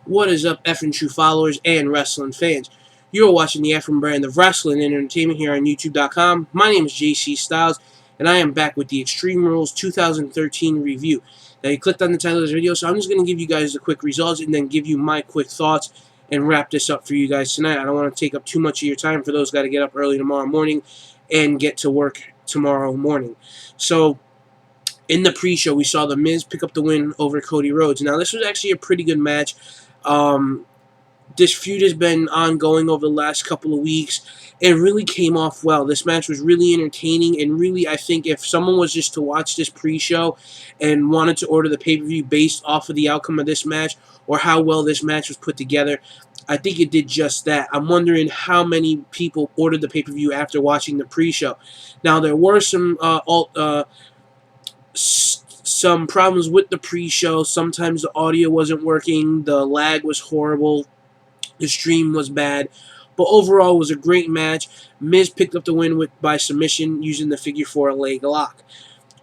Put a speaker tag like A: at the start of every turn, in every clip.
A: What is up, effing true followers and wrestling fans? You're watching the effing brand of wrestling and entertainment here on YouTube.com. My name is JC Styles, and I am back with the Extreme Rules 2013 review. Now, you clicked on the title of this video, so I'm just going to give you guys the quick results and then give you my quick thoughts and wrap this up for you guys tonight. I don't want to take up too much of your time for those got to get up early tomorrow morning and get to work tomorrow morning. So, in the pre-show, we saw The Miz pick up the win over Cody Rhodes. Now, this was actually a pretty good match. This feud has been ongoing over the last couple of weeks. It really came off well. This match was really entertaining, and really, I think if someone was just to watch this pre-show and wanted to order the pay-per-view based off of the outcome of this match or how well this match was put together, I think it did just that. I'm wondering how many people ordered the pay-per-view after watching the pre-show. Now, there were some problems with the pre-show. Sometimes the audio wasn't working, the lag was horrible, the stream was bad, but overall it was a great match. Miz picked up the win by submission using the figure 4 leg lock.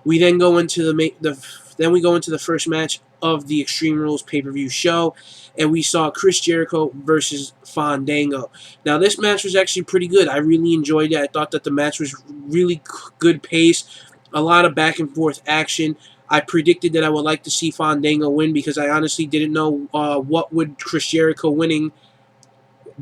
A: We then go into the first match of the Extreme Rules pay-per-view show, and we saw Chris Jericho versus Fandango. Now, this match was actually pretty good. I really enjoyed it. I thought that the match was really good pace, a lot of back and forth action. I predicted that I would like to see Fandango win because I honestly didn't know what would Chris Jericho winning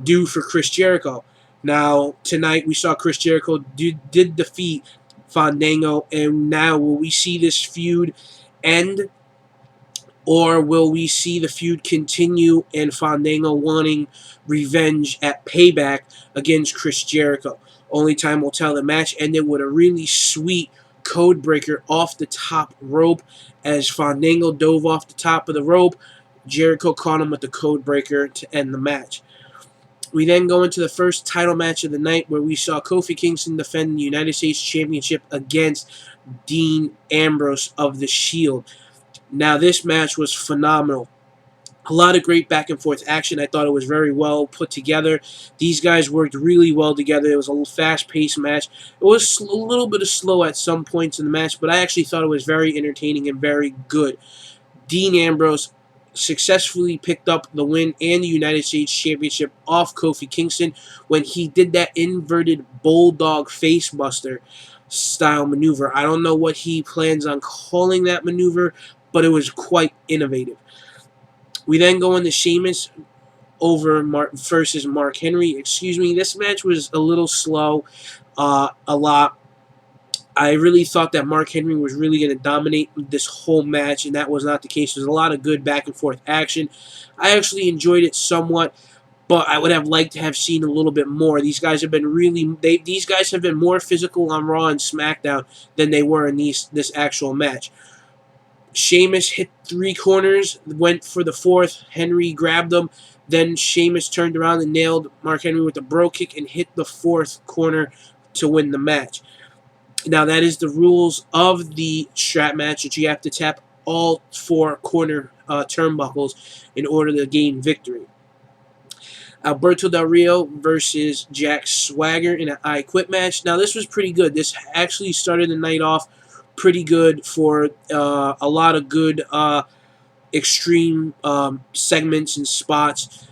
A: do for Chris Jericho. Now, tonight we saw Chris Jericho did defeat Fandango, and now will we see this feud end, or will we see the feud continue and Fandango wanting revenge at Payback against Chris Jericho? Only time will tell. The match ended with a really sweet code breaker off the top rope. As Fandango dove off the top of the rope, Jericho caught him with the code breaker to end the match. We then go into the first title match of the night, where we saw Kofi Kingston defend the United States Championship against Dean Ambrose of The Shield. Now, this match was phenomenal. A lot of great back and forth action. I thought it was very well put together. These guys worked really well together. It was a fast-paced match. It was a little bit slow at some points in the match, but I actually thought it was very entertaining and very good. Dean Ambrose successfully picked up the win and the United States Championship off Kofi Kingston when he did that inverted bulldog facebuster style maneuver. I don't know what he plans on calling that maneuver, but it was quite innovative. We then go into Sheamus versus Mark Henry. Excuse me. This match was a little slow, a lot. I really thought that Mark Henry was really going to dominate this whole match, and that was not the case. There's a lot of good back and forth action. I actually enjoyed it somewhat, but I would have liked to have seen a little bit more. These guys have been these guys have been more physical on Raw and SmackDown than they were in this actual match. Sheamus hit 3 corners, went for the 4th. Henry grabbed them. Then Sheamus turned around and nailed Mark Henry with a bro kick and hit the 4th corner to win the match. Now, that is the rules of the strap match, that you have to tap all 4 corner turnbuckles in order to gain victory. Alberto Del Rio versus Jack Swagger in an I Quit match. Now, this was pretty good. This actually started the night off pretty good for a lot of good extreme segments and spots.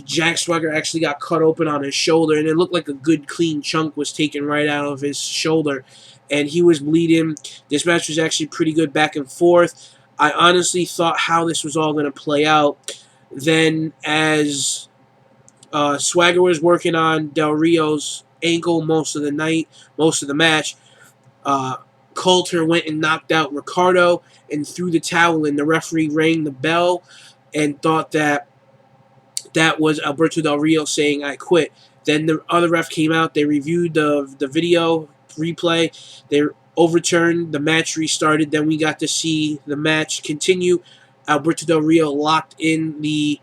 A: Jack Swagger actually got cut open on his shoulder, and it looked like a good clean chunk was taken right out of his shoulder, and he was bleeding. This match was actually pretty good back and forth. I honestly thought how this was all going to play out. Then, as Swagger was working on Del Rio's ankle most of the match, Coulter went and knocked out Ricardo and threw the towel in. The referee rang the bell and thought that was Alberto Del Rio saying, "I quit." Then the other ref came out. They reviewed the video replay. They overturned. The match restarted. Then we got to see the match continue. Alberto Del Rio locked in the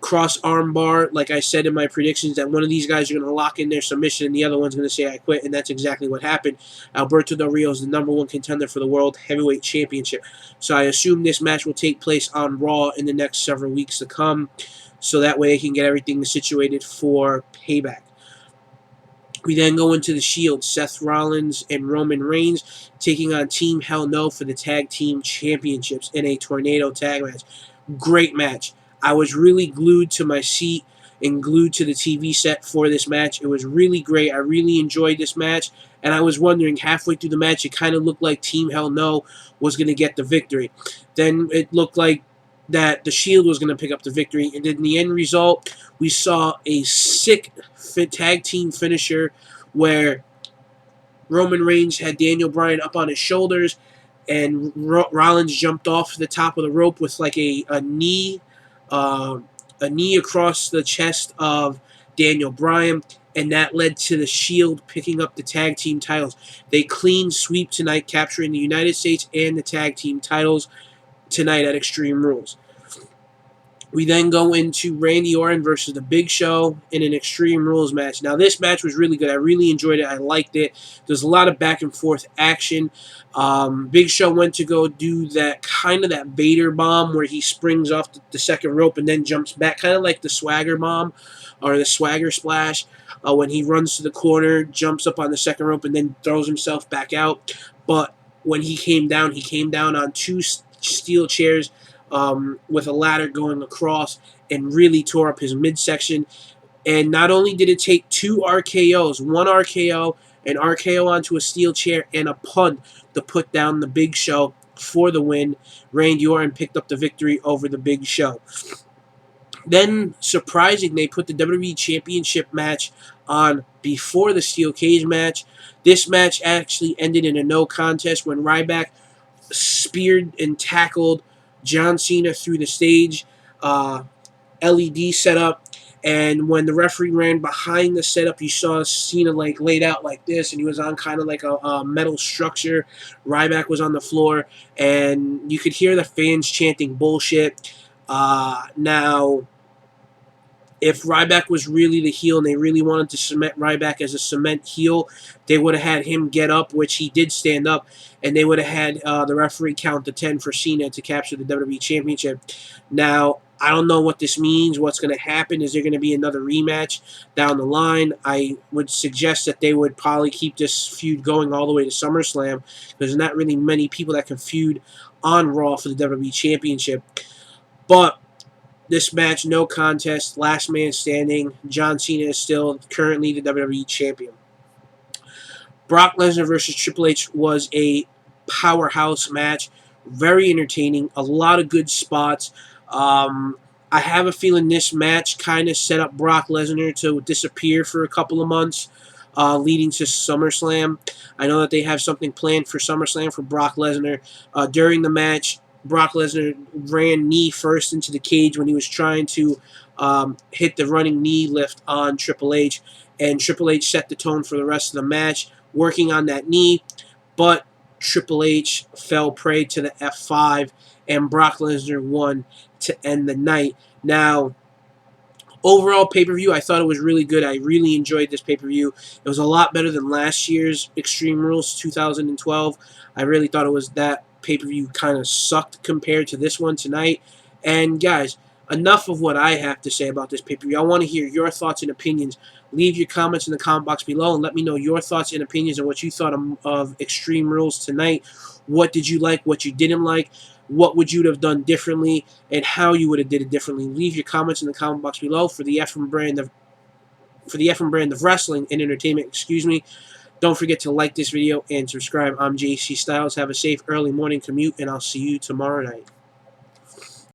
A: cross arm bar. Like I said in my predictions, that one of these guys are going to lock in their submission and the other one's going to say, "I quit," and that's exactly what happened. Alberto Del Rio is the #1 contender for the World Heavyweight Championship. So I assume this match will take place on Raw in the next several weeks to come, so that way they can get everything situated for Payback. We then go into the Shield. Seth Rollins and Roman Reigns taking on Team Hell No for the Tag Team Championships in a tornado tag match. Great match. I was really glued to my seat and glued to the TV set for this match. It was really great. I really enjoyed this match, and I was wondering halfway through the match, it kind of looked like Team Hell No was going to get the victory. Then it looked like that the Shield was going to pick up the victory, and in the end result, we saw a sick tag team finisher where Roman Reigns had Daniel Bryan up on his shoulders, and Rollins jumped off the top of the rope with like a knee across the chest of Daniel Bryan, and that led to the Shield picking up the tag team titles. They clean sweep tonight, capturing the United States and the tag team titles tonight at Extreme Rules. We then go into Randy Orton versus The Big Show in an Extreme Rules match. Now, this match was really good. I really enjoyed it. I liked it. There's a lot of back and forth action. Big Show went to go do that Vader bomb where he springs off the second rope and then jumps back, kind of like the Swagger bomb or the Swagger splash when he runs to the corner, jumps up on the second rope, and then throws himself back out. But when he came down on two steel chairs with a ladder going across and really tore up his midsection. And not only did it take 2 RKOs, 1 RKO, an RKO onto a steel chair, and a punt to put down the Big Show for the win, Randy Orton picked up the victory over the Big Show. Then, surprising, they put the WWE Championship match on before the steel cage match. This match actually ended in a no contest when Ryback speared and tackled John Cena through the stage LED setup, and when the referee ran behind the setup, you saw Cena like laid out like this, and he was on kind of like a metal structure. Ryback was on the floor, and you could hear the fans chanting bullshit. Now, if Ryback was really the heel and they really wanted to cement Ryback as a cement heel, they would have had him get up, which he did stand up, and they would have had the referee count to 10 for Cena to capture the WWE Championship. Now, I don't know what this means, what's going to happen. Is there going to be another rematch down the line? I would suggest that they would probably keep this feud going all the way to SummerSlam. There's not really many people that can feud on Raw for the WWE Championship. But this match, no contest, last man standing. John Cena is still currently the WWE Champion. Brock Lesnar versus Triple H was a powerhouse match. Very entertaining. A lot of good spots. I have a feeling this match kind of set up Brock Lesnar to disappear for a couple of months, leading to SummerSlam. I know that they have something planned for SummerSlam for Brock Lesnar. During the match, Brock Lesnar ran knee first into the cage when he was trying to hit the running knee lift on Triple H, and Triple H set the tone for the rest of the match, working on that knee, but Triple H fell prey to the F5, and Brock Lesnar won to end the night. Now, overall pay-per-view, I thought it was really good. I really enjoyed this pay-per-view. It was a lot better than last year's Extreme Rules 2012. I really thought it was that pay-per-view kind of sucked compared to this one tonight. And guys, enough of what I have to say about this pay-per-view. I want to hear your thoughts and opinions. Leave your comments in the comment box below and let me know your thoughts and opinions on what you thought of Extreme Rules tonight. What did you like? What you didn't like? What would you have done differently? And how you would have did it differently? Leave your comments in the comment box below for the Ephraim brand of wrestling and entertainment. Excuse me. Don't forget to like this video and subscribe. I'm JC Styles. Have a safe early morning commute, and I'll see you tomorrow night.